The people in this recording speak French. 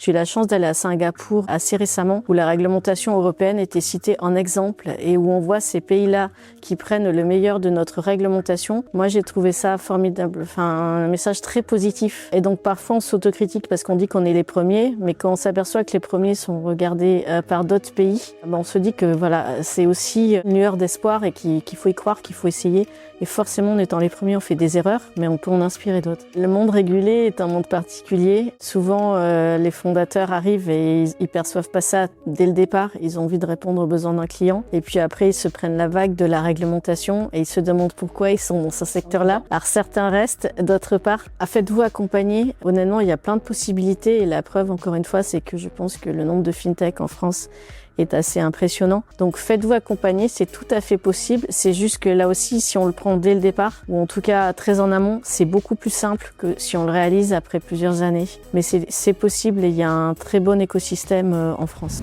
J'ai eu la chance d'aller à Singapour assez récemment où la réglementation européenne était citée en exemple et où on voit ces pays-là qui prennent le meilleur de notre réglementation. Moi, j'ai trouvé ça formidable, un message très positif. Et donc parfois on s'autocritique parce qu'on dit qu'on est les premiers, mais quand on s'aperçoit que les premiers sont regardés par d'autres pays, on se dit que voilà, c'est aussi une lueur d'espoir et qu'il faut y croire, qu'il faut essayer. Et forcément, en étant les premiers, on fait des erreurs, mais on peut en inspirer d'autres. Le monde régulé est un monde particulier. Souvent, les fondateurs arrivent et ils perçoivent pas ça dès le départ. Ils ont envie de répondre aux besoins d'un client. Et puis après, ils se prennent la vague de la réglementation et ils se demandent pourquoi ils sont dans ce secteur-là. Alors certains restent, d'autres part. Faites-vous accompagner. Honnêtement, il y a plein de possibilités et la preuve, encore une fois, c'est que je pense que le nombre de fintech en France est assez impressionnant. Donc faites-vous accompagner, c'est tout à fait possible. C'est juste que là aussi, si on le prend dès le départ, ou en tout cas très en amont, c'est beaucoup plus simple que si on le réalise après plusieurs années. Mais c'est possible et il y a un très bon écosystème en France.